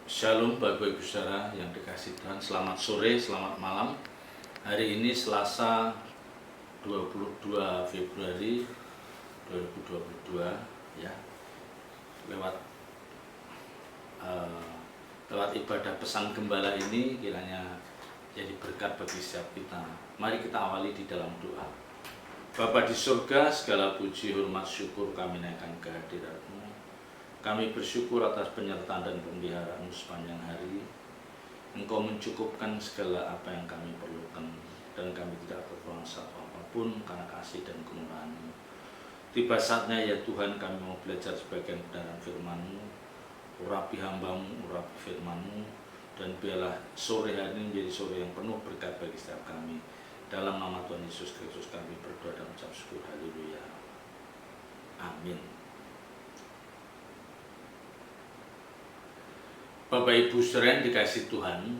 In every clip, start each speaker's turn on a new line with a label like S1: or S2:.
S1: Shalom Bapak Ibu Saudara yang dikasihi Tuhan. Selamat sore, selamat malam. Hari ini Selasa 22 Februari 2022 ya. Lewat ibadah pesan gembala ini kiranya jadi berkat bagi setiap kita. Mari kita awali di dalam doa. Bapa di surga, segala puji, hormat, syukur kami naikkan ke hadirat-Mu. Kami bersyukur atas penyertaan dan pemeliharaan-Mu sepanjang hari. Engkau mencukupkan segala apa yang kami perlukan, dan kami tidak kekurangan satu apapun karena kasih dan kemurahan-Mu. Tiba saatnya ya Tuhan, kami mau belajar sebagian kebenaran firman-Mu. Urapi hamba-Mu, urapi firman-Mu, dan biarlah sore hari ini menjadi sore yang penuh berkat bagi setiap kami. Dalam nama Tuhan Yesus Kristus kami berdoa dan mengucap syukur. Haleluya. Amin. Bapak Ibu Saudara yang dikasihi Tuhan,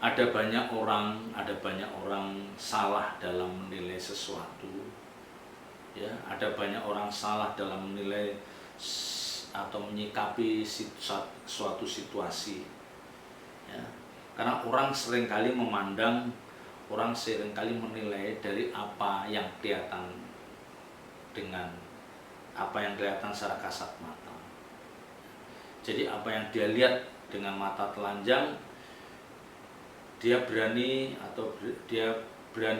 S1: ada banyak orang salah dalam menilai sesuatu. Ya, ada banyak orang salah dalam menilai atau menyikapi suatu situasi. Ya, karena orang seringkali menilai dari apa yang kelihatan secara kasat mata. Jadi apa yang dia lihat dengan mata telanjang, dia berani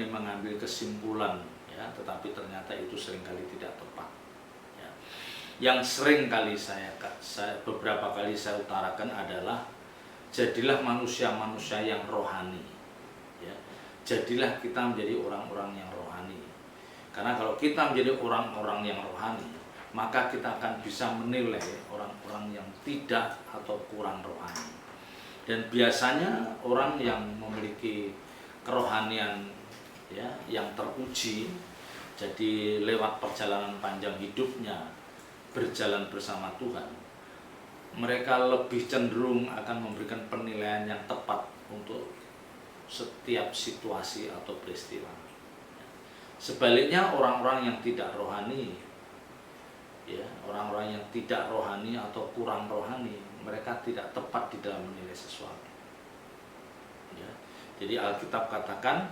S1: mengambil kesimpulan, ya, tetapi ternyata itu seringkali tidak tepat. Ya. Yang seringkali beberapa kali saya utarakan adalah jadilah manusia-manusia yang rohani. Ya. Jadilah kita menjadi orang-orang yang rohani. Karena kalau kita menjadi orang-orang yang rohani, maka kita akan bisa menilai orang-orang yang tidak atau kurang rohani. Dan biasanya orang yang memiliki kerohanian, ya, yang teruji, jadi lewat perjalanan panjang hidupnya berjalan bersama Tuhan, mereka lebih cenderung akan memberikan penilaian yang tepat untuk setiap situasi atau peristiwa. Sebaliknya orang-orang yang tidak rohani, ya, orang-orang yang tidak rohani atau kurang rohani, mereka tidak tepat di dalam menilai sesuatu. Ya. Jadi Alkitab katakan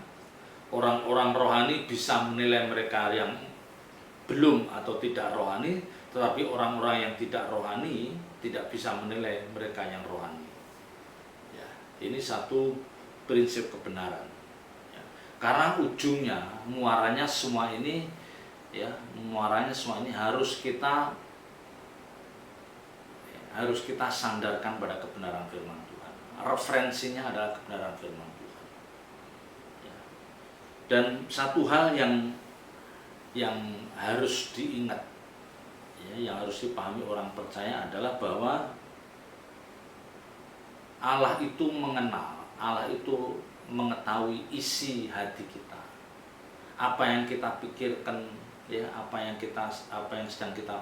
S1: orang-orang rohani bisa menilai mereka yang belum atau tidak rohani, tetapi orang-orang yang tidak rohani tidak bisa menilai mereka yang rohani. Ya. Ini satu prinsip kebenaran. Ya. Karena ujungnya, muaranya semua ini harus kita sandarkan pada kebenaran firman Tuhan. Referensinya adalah kebenaran firman Tuhan. Ya. Dan satu hal yang harus diingat, ya, yang harus dipahami orang percaya adalah bahwa Allah itu mengenal, Allah itu mengetahui isi hati kita. Apa yang kita pikirkan, ya, apa yang sedang kita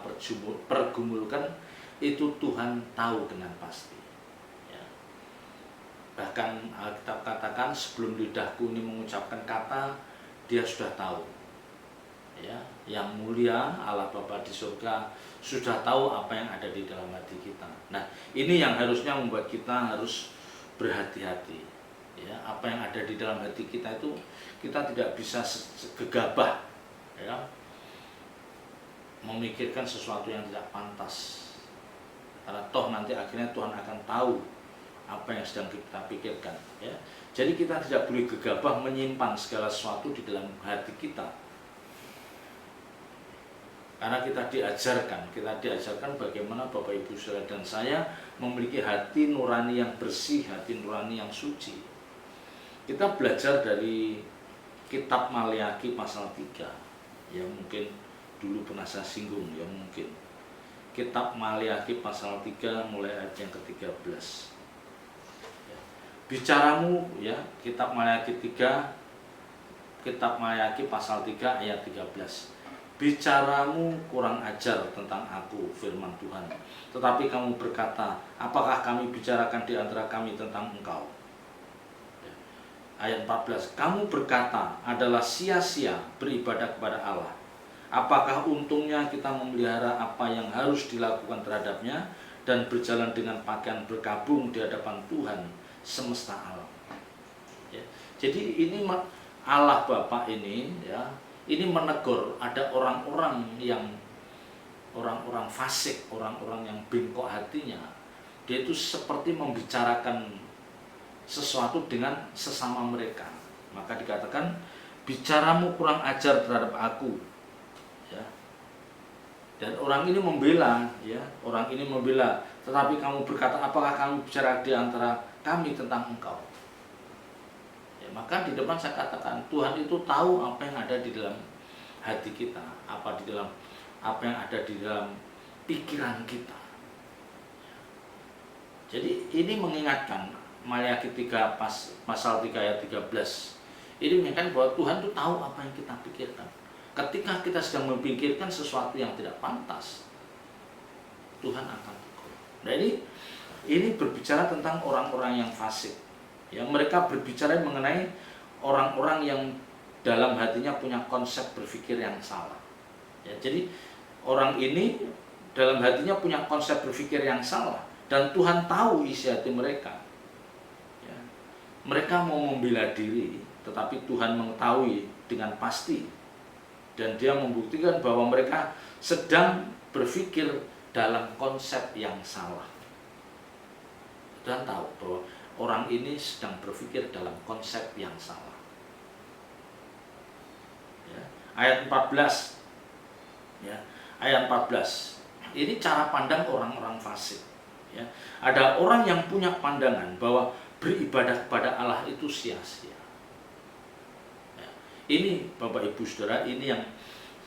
S1: pergumulkan, itu Tuhan tahu dengan pasti. Ya. Bahkan Alkitab katakan sebelum lidahku ini mengucapkan kata, Dia sudah tahu. Ya, yang mulia Allah Bapa di surga sudah tahu apa yang ada di dalam hati kita. Nah, ini yang harusnya membuat kita harus berhati-hati. Ya, apa yang ada di dalam hati kita itu kita tidak bisa gegabah, ya, memikirkan sesuatu yang tidak pantas. Karena toh nanti akhirnya Tuhan akan tahu apa yang sedang kita pikirkan. Ya. Jadi kita tidak boleh gegabah menyimpan segala sesuatu di dalam hati kita. Karena kita diajarkan bagaimana Bapak Ibu Saudara dan saya memiliki hati nurani yang bersih, hati nurani yang suci. Kita belajar dari kitab Maleakhi pasal 3. Ya, mungkin dulu pernah saya singgung, ya mungkin. Kitab Maleakhi pasal 3 mulai ayat yang ke-13. Ya. Bicaramu, ya, kitab Maleakhi pasal 3 ayat 13. Bicaramu kurang ajar tentang aku, firman Tuhan. Tetapi kamu berkata, apakah kami bicarakan di antara kami tentang engkau? Ya. Ayat 14, kamu berkata adalah sia-sia beribadah kepada Allah. Apakah untungnya kita memelihara apa yang harus dilakukan terhadapnya dan berjalan dengan pakaian berkabung di hadapan Tuhan semesta alam. Ya. Jadi ini Allah Bapa ini, ya, ini menegur ada orang-orang fasik, orang-orang yang bengkok hatinya. Dia itu seperti membicarakan sesuatu dengan sesama mereka. Maka dikatakan, bicaramu kurang ajar terhadap aku, ya. Dan orang ini membela, ya, orang ini membela. Tetapi kamu berkata, apakah kamu bicara di antara kami tentang engkau? Ya, maka di depan saya katakan, Tuhan itu tahu apa yang ada di dalam hati kita, apa yang ada di dalam pikiran kita. Jadi ini mengingatkan, Maliaki 3 pasal 3 ayat 13. Ini mengingatkan bahwa Tuhan itu tahu apa yang kita pikirkan. Ketika kita sedang memikirkan sesuatu yang tidak pantas, Tuhan akan tegur. Nah ini berbicara tentang orang-orang yang fasik. Ya, mereka berbicara mengenai orang-orang yang dalam hatinya punya konsep berpikir yang salah. Ya, jadi orang ini dalam hatinya punya konsep berpikir yang salah, dan Tuhan tahu isi hati mereka. Ya, mereka mau membela diri, tetapi Tuhan mengetahui dengan pasti, dan Dia membuktikan bahwa mereka sedang berpikir dalam konsep yang salah. Tuhan tahu bahwa orang ini sedang berpikir dalam konsep yang salah. Ya, ayat 14. Ya, ayat 14. Ini cara pandang orang-orang fasik. Ya, ada orang yang punya pandangan bahwa beribadah kepada Allah itu sia-sia. Ini Bapak Ibu Saudara, ini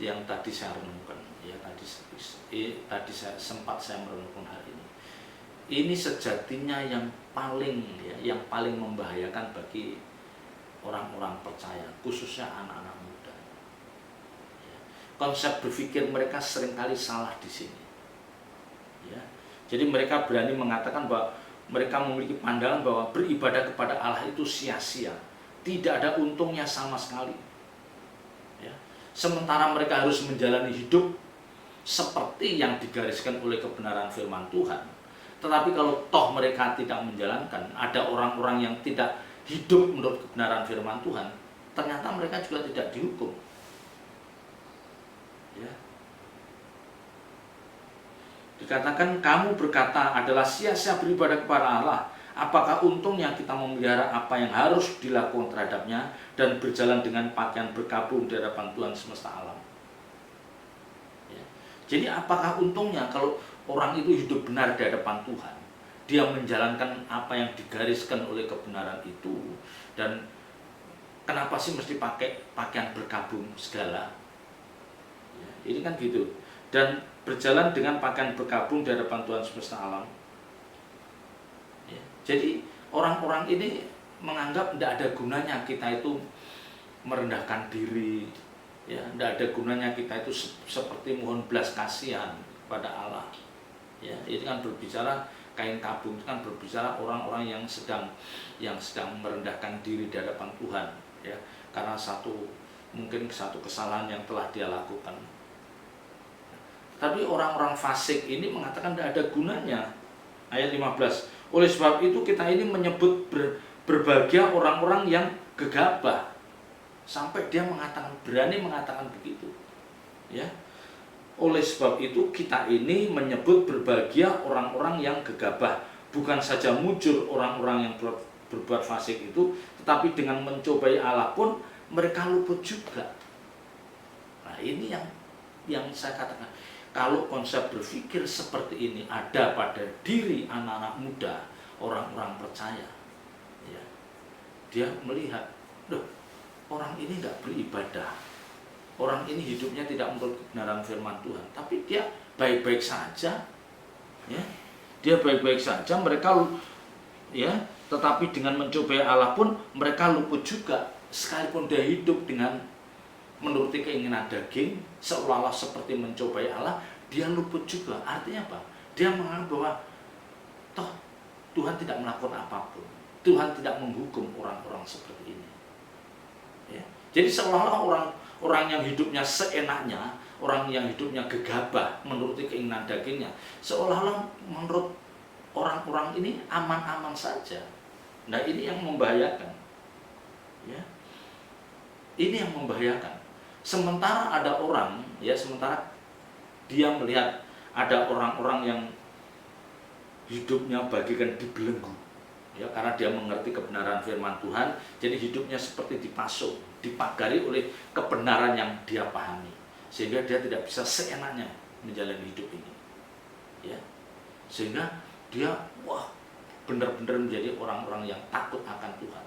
S1: yang tadi saya renungkan, ya, tadi sempat saya merenungkan hari ini. Ini sejatinya yang paling membahayakan bagi orang-orang percaya, khususnya anak-anak muda. Ya, konsep berpikir mereka seringkali salah di sini. Ya, jadi mereka berani mengatakan bahwa mereka memiliki pandangan bahwa beribadah kepada Allah itu sia-sia, tidak ada untungnya sama sekali. Ya. Sementara mereka harus menjalani hidup seperti yang digariskan oleh kebenaran firman Tuhan. Tetapi kalau toh mereka tidak menjalankan, ada orang-orang yang tidak hidup menurut kebenaran firman Tuhan, ternyata mereka juga tidak dihukum. Ya. Dikatakan, kamu berkata adalah sia-sia beribadah kepada Allah. Apakah untungnya kita memelihara apa yang harus dilakukan terhadapnya dan berjalan dengan pakaian berkabung di hadapan Tuhan semesta alam? Ya. Jadi apakah untungnya kalau orang itu hidup benar di hadapan Tuhan, dia menjalankan apa yang digariskan oleh kebenaran itu, dan kenapa sih mesti pakai pakaian berkabung segala? Ya, ini kan gitu. Dan berjalan dengan pakaian berkabung di hadapan Tuhan semesta alam. Jadi orang-orang ini menganggap tidak ada gunanya kita itu merendahkan diri, ya, tidak ada gunanya kita itu seperti mohon belas kasihan kepada Allah. Ya, ini kan berbicara kain kabung, itu kan berbicara orang-orang yang sedang merendahkan diri di hadapan Tuhan, ya, karena mungkin satu kesalahan yang telah dia lakukan. Tapi orang-orang fasik ini mengatakan tidak ada gunanya. Ayat 15. Oleh sebab itu kita ini menyebut berbahagia orang-orang yang gegabah. Sampai dia berani mengatakan begitu. Ya. Oleh sebab itu kita ini menyebut berbahagia orang-orang yang gegabah. Bukan saja mujur orang-orang yang berbuat fasik itu, tetapi dengan mencobai Allah pun mereka luput juga. Nah, ini yang saya katakan. Kalau konsep berpikir seperti ini ada pada diri anak-anak muda, orang-orang percaya, ya, dia melihat, loh, orang ini nggak beribadah, orang ini hidupnya tidak menurut kebenaran firman Tuhan, tapi dia baik-baik saja, ya, dia baik-baik saja, mereka, ya, tetapi dengan mencobai Allah pun mereka luput juga, sekalipun dia hidup dengan menuruti keinginan daging, seolah-olah seperti mencobai Allah, dia luput juga. Artinya apa? Dia menganggap bahwa toh Tuhan tidak melakukan apapun, Tuhan tidak menghukum orang-orang seperti ini. Ya. Jadi seolah-olah orang yang hidupnya seenaknya, orang yang hidupnya gegabah menuruti keinginan dagingnya, seolah-olah menurut orang-orang ini aman-aman saja. Nah, ini yang membahayakan. Ya. Ini yang membahayakan. Sementara ada orang, ya, sementara dia melihat ada orang-orang yang hidupnya bagaikan dibelenggu, ya, karena dia mengerti kebenaran firman Tuhan, jadi hidupnya seperti dipasung, dipagari oleh kebenaran yang dia pahami, sehingga dia tidak bisa seenaknya menjalani hidup ini, ya, sehingga dia benar-benar menjadi orang-orang yang takut akan Tuhan.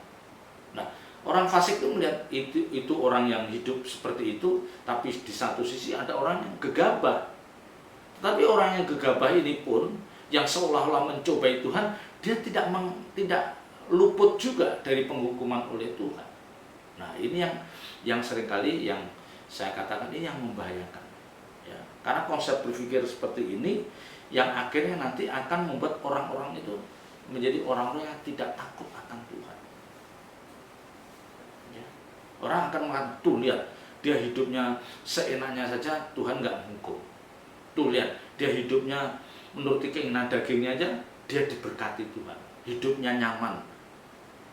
S1: Nah, orang fasik itu melihat itu orang yang hidup seperti itu, tapi di satu sisi ada orang yang gegabah. Tapi orang yang gegabah ini pun yang seolah-olah mencobai Tuhan, dia tidak luput juga dari penghukuman oleh Tuhan. Nah, ini yang seringkali yang saya katakan ini yang membahayakan. Ya, karena konsep berpikir seperti ini yang akhirnya nanti akan membuat orang-orang itu menjadi orang-orang yang tidak takut akan Tuhan. Ya. Orang akan mengatakan, tuh lihat, dia hidupnya seenaknya saja, Tuhan nggak menghukum. Tuh lihat, dia hidupnya menuruti keinginan dagingnya aja, dia diberkati Tuhan. Hidupnya nyaman,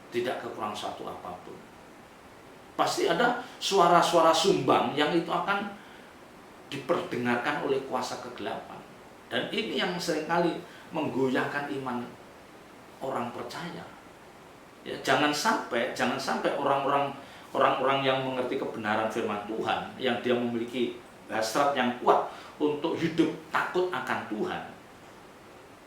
S1: tidak kekurangan suatu apapun. Pasti ada suara-suara sumbang yang itu akan diperdengarkan oleh kuasa kegelapan. Dan ini yang seringkali menggoyahkan iman orang percaya. Ya, jangan sampai orang-orang yang mengerti kebenaran firman Tuhan, yang dia memiliki hasrat yang kuat untuk hidup takut akan Tuhan.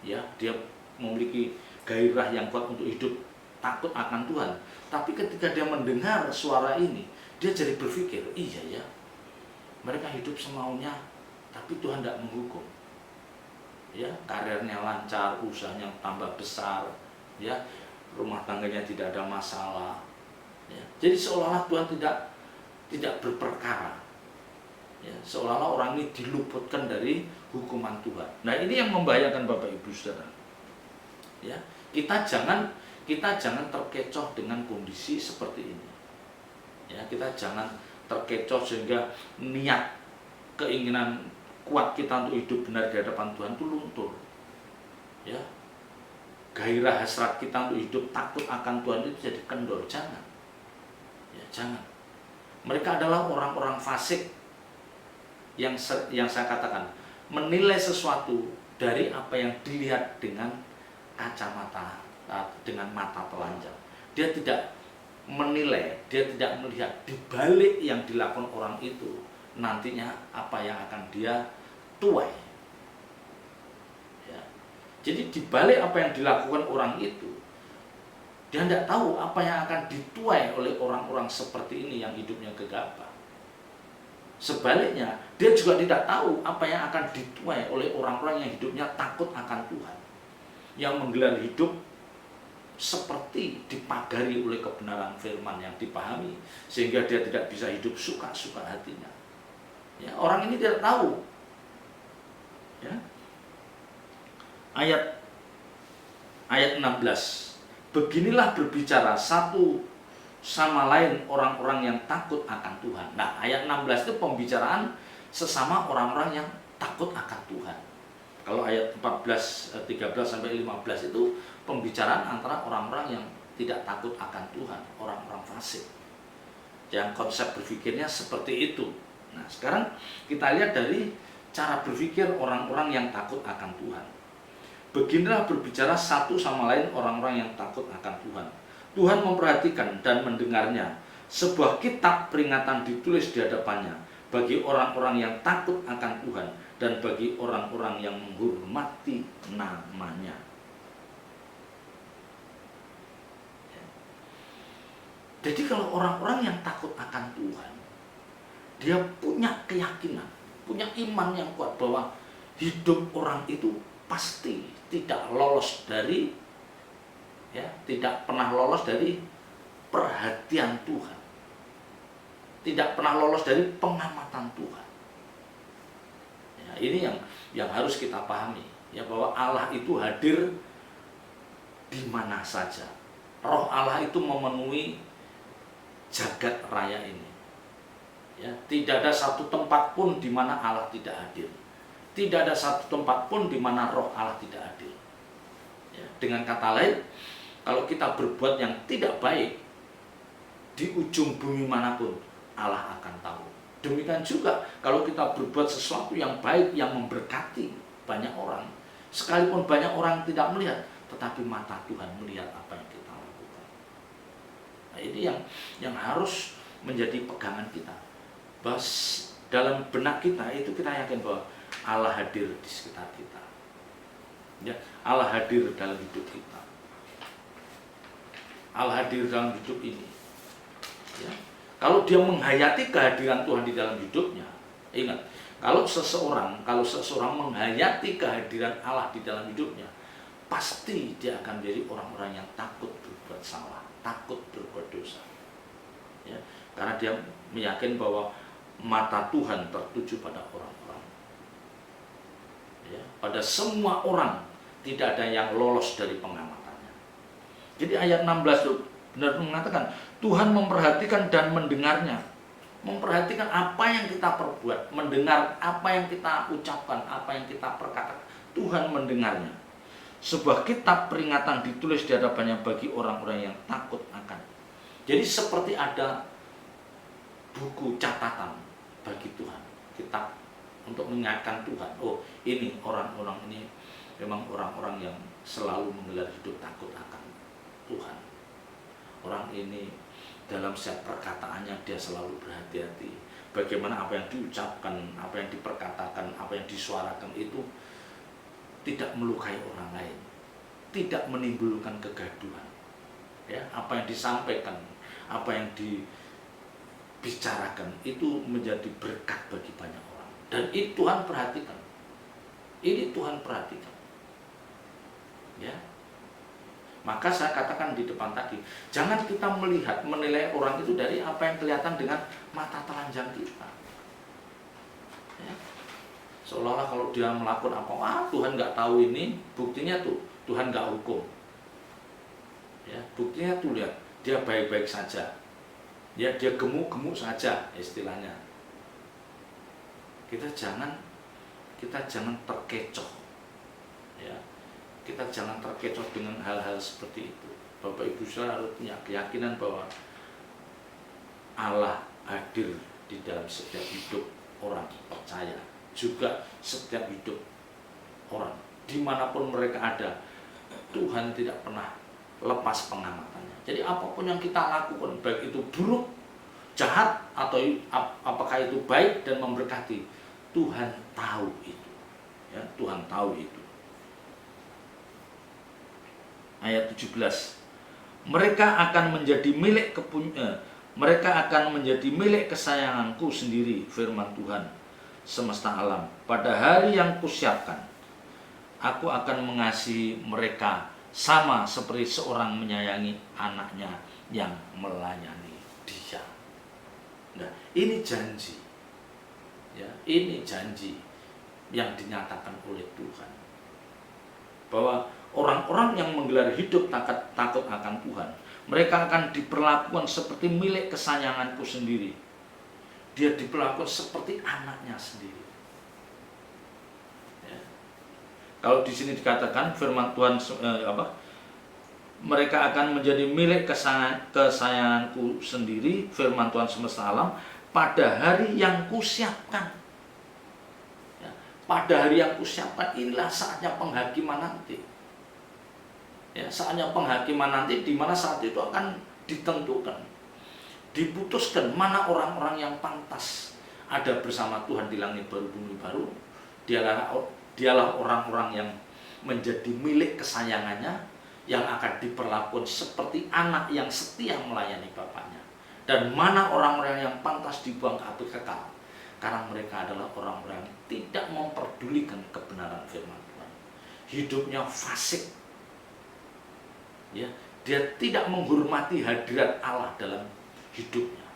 S1: Ya, dia memiliki gairah yang kuat untuk hidup takut akan Tuhan. Tapi ketika dia mendengar suara ini, dia jadi berpikir, iya ya, mereka hidup semaunya, tapi Tuhan tidak menghukum. Ya, karirnya lancar, usahanya tambah besar, ya, rumah tangganya tidak ada masalah. Ya, jadi seolah-olah Tuhan tidak berperkara. Ya, seolah-olah orang ini diluputkan dari hukuman Tuhan. Nah, ini yang membahayakan Bapak Ibu Saudara. Ya, kita jangan terkecoh dengan kondisi seperti ini. Ya, kita jangan terkecoh sehingga niat keinginan kuat kita untuk hidup benar di hadapan Tuhan itu luntur. Ya, gairah hasrat kita untuk hidup takut akan Tuhan itu jadi kendor. Jangan. Ya, jangan. Mereka adalah orang-orang fasik yang saya katakan menilai sesuatu dari apa yang dilihat dengan kacamata, dengan mata telanjang. Dia tidak menilai, dia tidak melihat di balik yang dilakukan orang itu nantinya apa yang akan dia tuai. Ya. Jadi di balik apa yang dilakukan orang itu, dia tidak tahu apa yang akan dituai oleh orang-orang seperti ini yang hidupnya gegabah. Sebaliknya, dia juga tidak tahu apa yang akan dituai oleh orang-orang yang hidupnya takut akan Tuhan, yang menggelar hidup seperti dipagari oleh kebenaran firman yang dipahami, sehingga dia tidak bisa hidup suka-suka hatinya. Ya, orang ini tidak tahu. Ya. Ayat 16. Beginilah berbicara satu sama lain orang-orang yang takut akan Tuhan. Nah, ayat 16 itu pembicaraan sesama orang-orang yang takut akan Tuhan. Kalau ayat 14, 13 sampai 15 itu pembicaraan antara orang-orang yang tidak takut akan Tuhan, orang-orang fasik. Yang konsep berpikirnya seperti itu. Nah, sekarang kita lihat dari cara berpikir orang-orang yang takut akan Tuhan. Beginilah berbicara satu sama lain orang-orang yang takut akan Tuhan. Tuhan memperhatikan dan mendengarnya. Sebuah kitab peringatan ditulis di hadapannya bagi orang-orang yang takut akan Tuhan dan bagi orang-orang yang menghormati namanya. Jadi kalau orang-orang yang takut akan Tuhan, dia punya keyakinan, punya iman yang kuat bahwa hidup orang itu pasti tidak lolos dari, ya, tidak pernah lolos dari perhatian Tuhan, tidak pernah lolos dari pengamatan Tuhan. Ya, ini yang harus kita pahami, ya, bahwa Allah itu hadir di mana saja. Roh Allah itu memenuhi jagat raya ini. Ya, tidak ada satu tempat pun di mana Allah tidak hadir. Tidak ada satu tempat pun di mana roh Allah tidak hadir. Ya, dengan kata lain, kalau kita berbuat yang tidak baik di ujung bumi manapun, Allah akan tahu. Demikian juga kalau kita berbuat sesuatu yang baik yang memberkati banyak orang, sekalipun banyak orang tidak melihat, tetapi mata Tuhan melihat apa yang kita lakukan. Nah, ini yang harus menjadi pegangan kita. Bahwa dalam benak kita itu kita yakin bahwa Allah hadir di sekitar kita. Ya, Allah hadir dalam hidup kita. Allah hadir dalam hidup ini. Ya. Kalau dia menghayati kehadiran Tuhan di dalam hidupnya, ingat, kalau seseorang menghayati kehadiran Allah di dalam hidupnya, pasti dia akan menjadi orang-orang yang takut berbuat salah, takut berbuat dosa. Ya, karena dia meyakin bahwa mata Tuhan tertuju pada orang-orang. Ya, pada semua orang, tidak ada yang lolos dari pengamatannya. Jadi ayat 16 itu benar mengatakan Tuhan memperhatikan dan mendengarnya. Memperhatikan apa yang kita perbuat, mendengar apa yang kita ucapkan, apa yang kita perkatakan. Tuhan mendengarnya. Sebuah kitab peringatan ditulis di hadapannya bagi orang-orang yang takut akan. Jadi seperti ada buku catatan bagi Tuhan, kitab untuk mengingatkan Tuhan. Oh, ini orang-orang ini memang orang-orang yang selalu menggelar hidup takut akan Tuhan. Orang ini dalam setiap perkataannya dia selalu berhati-hati. Bagaimana apa yang diucapkan, apa yang diperkatakan, apa yang disuarakan itu tidak melukai orang lain, tidak menimbulkan kegaduhan. Ya, apa yang disampaikan, apa yang dibicarakan itu menjadi berkat bagi banyak orang. Dan itu Tuhan perhatikan. Ini Tuhan perhatikan. Ya. Maka saya katakan di depan tadi, jangan kita menilai orang itu dari apa yang kelihatan dengan mata telanjang kita. Ya. Seolah-olah kalau dia melakukan apa, Tuhan nggak tahu ini, buktinya tuh Tuhan nggak hukum. Ya, buktinya tuh lihat, dia baik-baik saja. Ya, dia gemuk-gemuk saja istilahnya. Kita jangan terkecoh. Ya. Kita jangan terkecoh dengan hal-hal seperti itu. Bapak Ibu saudara harus punya keyakinan bahwa Allah hadir di dalam setiap hidup orang percaya, juga setiap hidup orang dimanapun mereka ada. Tuhan tidak pernah lepas pengamatannya. Jadi apapun yang kita lakukan, baik itu buruk, jahat, atau apakah itu baik dan memberkati, Tuhan tahu itu. Ya, Tuhan tahu itu. Ayat 17. Mereka akan menjadi milik kesayanganku sendiri, firman Tuhan semesta alam. Pada hari yang kusiapkan, aku akan mengasihi mereka sama seperti seorang menyayangi anaknya yang melayani dia. Nah, ini janji. Ya, ini janji yang dinyatakan oleh Tuhan. Bahwa orang-orang yang menggelar hidup takut akan Tuhan, mereka akan diperlakukan seperti milik kesayanganku sendiri. Dia diperlakukan seperti anaknya sendiri. Ya. Kalau di sini dikatakan firman Tuhan mereka akan menjadi milik kesayanganku sendiri, firman Tuhan semesta alam, pada hari yang kusiapkan. Ya. Pada hari yang kusiapkan, inilah saatnya penghakiman nanti. Ya, saatnya penghakiman nanti, di mana saat itu akan ditentukan, diputuskan mana orang-orang yang pantas ada bersama Tuhan di langit baru bumi baru. Dialah orang-orang yang menjadi milik kesayangannya, yang akan diperlakukan seperti anak yang setia melayani bapaknya. Dan mana orang-orang yang pantas dibuang ke api kekal, karena mereka adalah orang-orang yang tidak memperdulikan kebenaran firman Tuhan. Hidupnya fasik. Ya, dia tidak menghormati hadirat Allah dalam hidupnya.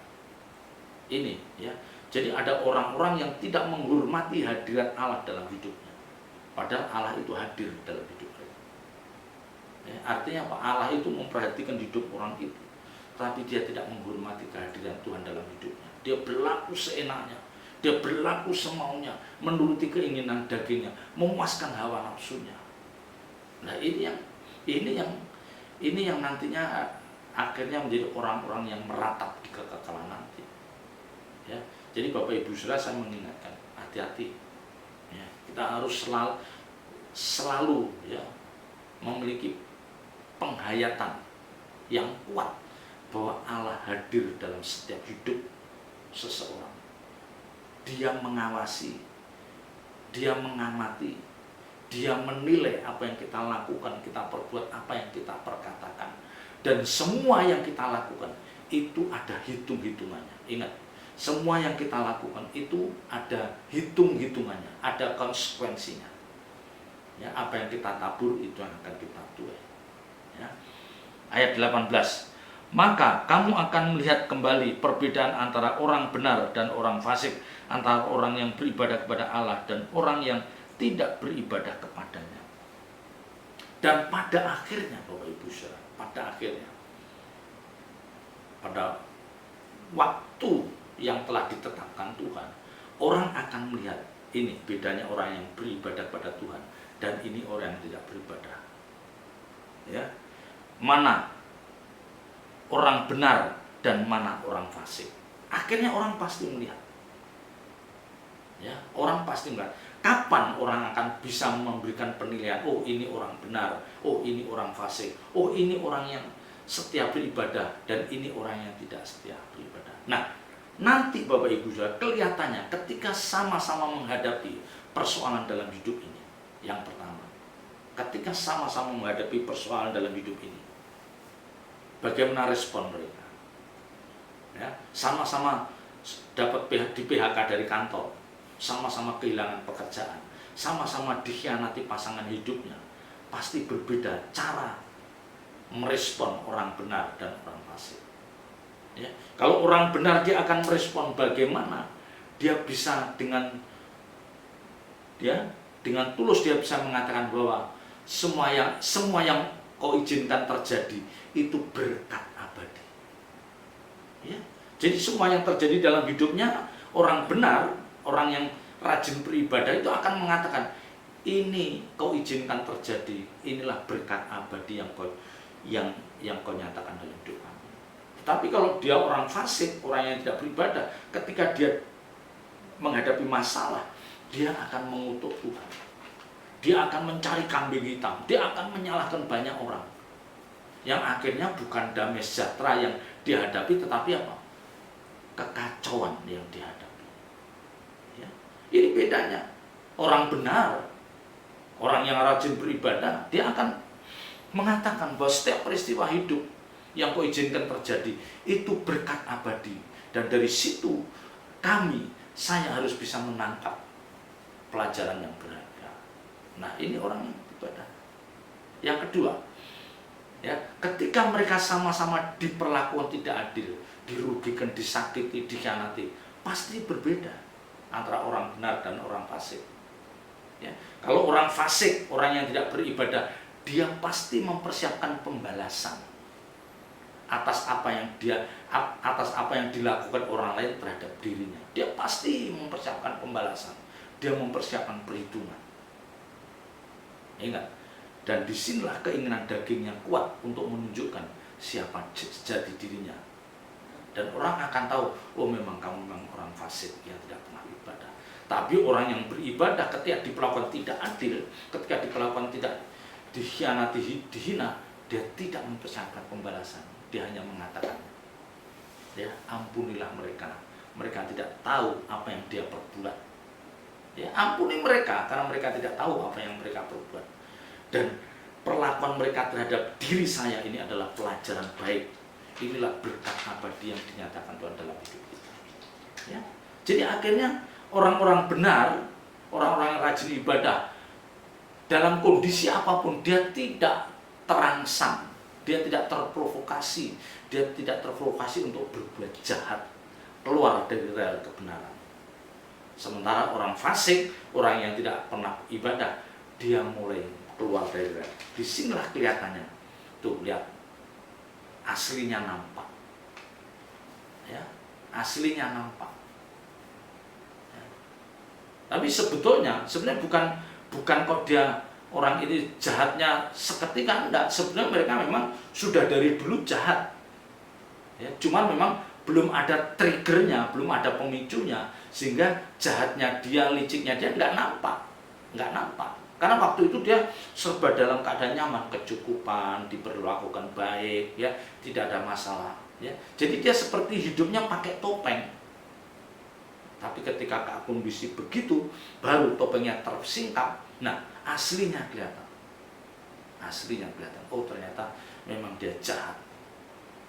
S1: Ini, ya. Jadi ada orang-orang yang tidak menghormati hadirat Allah dalam hidupnya. Padahal Allah itu hadir dalam hidup mereka. Ya, artinya apa? Allah itu memperhatikan hidup orang itu, tapi dia tidak menghormati kehadiran Tuhan dalam hidupnya. dia berlaku seenaknya, dia berlaku semaunya, menuruti keinginan dagingnya, memuaskan hawa nafsunya. Nah ini yang nantinya akhirnya menjadi orang-orang yang meratap di kekekalan nanti. Ya, jadi Bapak Ibu Saudara, saya mengingatkan, hati-hati. Ya, kita harus selalu ya memiliki penghayatan yang kuat bahwa Allah hadir dalam setiap hidup seseorang. Dia mengawasi, dia mengamati, dia menilai apa yang kita lakukan, kita perbuat, apa yang kita perkatakan. Dan semua yang kita lakukan itu ada hitung-hitungannya. Ingat, semua yang kita lakukan itu ada hitung-hitungannya, ada konsekuensinya. Ya, apa yang kita tabur itu yang akan kita tuai. Ya. Ayat 18. Maka kamu akan melihat kembali perbedaan antara orang benar dan orang fasik, antara orang yang beribadah kepada Allah dan orang yang tidak beribadah kepadanya. Dan pada akhirnya, Bapak Ibu Saudara, pada waktu yang telah ditetapkan Tuhan, orang akan melihat ini bedanya orang yang beribadah pada Tuhan dan ini orang yang tidak beribadah. Ya, mana orang benar dan mana orang fasik. Akhirnya orang pasti melihat. Ya, orang pasti melihat. Kapan orang akan bisa memberikan penilaian, oh ini orang benar, oh ini orang fasik, oh ini orang yang setia beribadah dan ini orang yang tidak setia beribadah. Nah, nanti Bapak Ibu Saudara, kelihatannya ketika sama-sama menghadapi persoalan dalam hidup ini. Yang pertama, ketika sama-sama menghadapi persoalan dalam hidup ini, bagaimana respon mereka? Ya, sama-sama dapat di PHK dari kantor, sama-sama kehilangan pekerjaan, sama-sama dikhianati pasangan hidupnya, pasti berbeda cara merespon orang benar dan orang fasik. Ya, kalau orang benar dia akan merespon bagaimana dia bisa dengan tulus dia bisa mengatakan bahwa semua yang kau izinkan terjadi itu berkat abadi. Ya, jadi semua yang terjadi dalam hidupnya orang benar, orang yang rajin beribadah itu akan mengatakan ini kau izinkan terjadi, inilah berkat abadi yang kau nyatakan dalam hidup kami. Tapi kalau dia orang fasik, orang yang tidak beribadah, ketika dia menghadapi masalah, dia akan mengutuk Tuhan. Dia akan mencari kambing hitam, dia akan menyalahkan banyak orang. Yang akhirnya bukan damai sejahtera yang dihadapi, tetapi apa? Kekacauan yang dihadapi. Ya. Ini bedanya. Orang benar, orang yang rajin beribadah, dia akan mengatakan bahwa setiap peristiwa hidup yang kau izinkan terjadi itu berkat abadi. Dan dari situ saya harus bisa menangkap pelajaran yang berharga. Nah, ini orang yang beribadah. Yang kedua, ya, ketika mereka sama-sama diperlakukan tidak adil, dirugikan, disakiti, dikhianati, pasti berbeda antara orang benar dan orang fasik. Ya, kalau orang fasik, orang yang tidak beribadah, dia pasti mempersiapkan pembalasan atas apa yang dilakukan orang lain terhadap dirinya. Dia pasti mempersiapkan pembalasan. Dia mempersiapkan perhitungan. Ingat, dan disinilah keinginan daging yang kuat untuk menunjukkan siapa sejati dirinya. Dan orang akan tahu, oh memang kamu memang orang fasik yang tidak pernah beribadah. Tapi orang yang beribadah ketika diperlakukan tidak adil, ketika diperlakukan tidak dikhianati, dihina, dia tidak mempersiapkan pembalasan. Dia hanya mengatakan, ya ampunilah mereka tidak tahu apa yang dia perbuat. Ya ampuni mereka karena mereka tidak tahu apa yang mereka perbuat. Dan perlakuan mereka terhadap diri saya ini adalah pelajaran baik. Inilah berkat abadi yang dinyatakan Tuhan dalam hidup kita. Ya. Jadi akhirnya orang-orang benar, orang-orang yang rajin ibadah, dalam kondisi apapun dia tidak terangsang, dia tidak terprovokasi, untuk berbuat jahat, keluar dari rel kebenaran. Sementara orang fasik, orang yang tidak pernah ibadah, dia mulai keluar dari rel. Disinilah kelihatannya, tuh lihat, aslinya nampak, ya, aslinya nampak. Ya. Tapi sebenarnya bukan kok dia orang ini jahatnya seketika, enggak. Sebenarnya mereka memang sudah dari dulu jahat. Ya, cuman memang belum ada triggernya, belum ada pemicunya, sehingga jahatnya dia, liciknya dia nggak nampak. Karena waktu itu dia serba dalam keadaan nyaman, kecukupan, diperlakukan baik, ya, tidak ada masalah. Ya. Jadi dia seperti hidupnya pakai topeng. Tapi ketika kondisi begitu, baru topengnya tersingkap. Nah, aslinya kelihatan. Oh, ternyata memang dia jahat,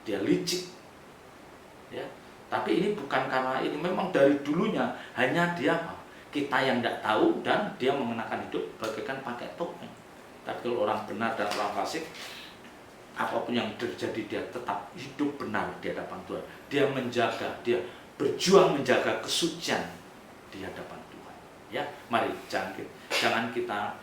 S1: dia licik. Ya, tapi ini bukan karena ini, memang dari dulunya hanya dia kita yang tidak tahu, dan dia mengenakan hidup bagaikan pakai topeng. Tapi kalau orang benar dan orang fasik, apapun yang terjadi dia tetap hidup benar di hadapan Tuhan. Dia menjaga, dia berjuang menjaga kesucian di hadapan Tuhan. Ya, mari jangan kita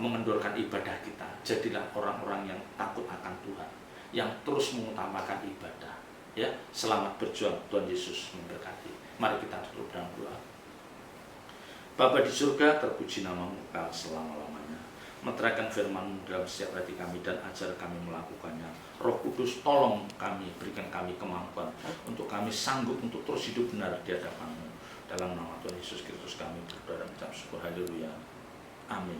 S1: mengendorkan ibadah kita. Jadilah orang-orang yang takut akan Tuhan, yang terus mengutamakan ibadah. Ya, selamat berjuang, Tuhan Yesus memberkati. Mari kita tutup dalam doa. Bapa di surga, terpuji namamu kekal selama-lamanya. Meteraikan firman-Mu dalam setiap hati kami dan ajar kami melakukannya. Roh Kudus, tolong kami, berikan kami kemampuan untuk kami sanggup untuk terus hidup benar di hadapan-Mu. Dalam nama Tuhan Yesus Kristus kami berdoa dan mengucap syukur. Haleluya. Amin.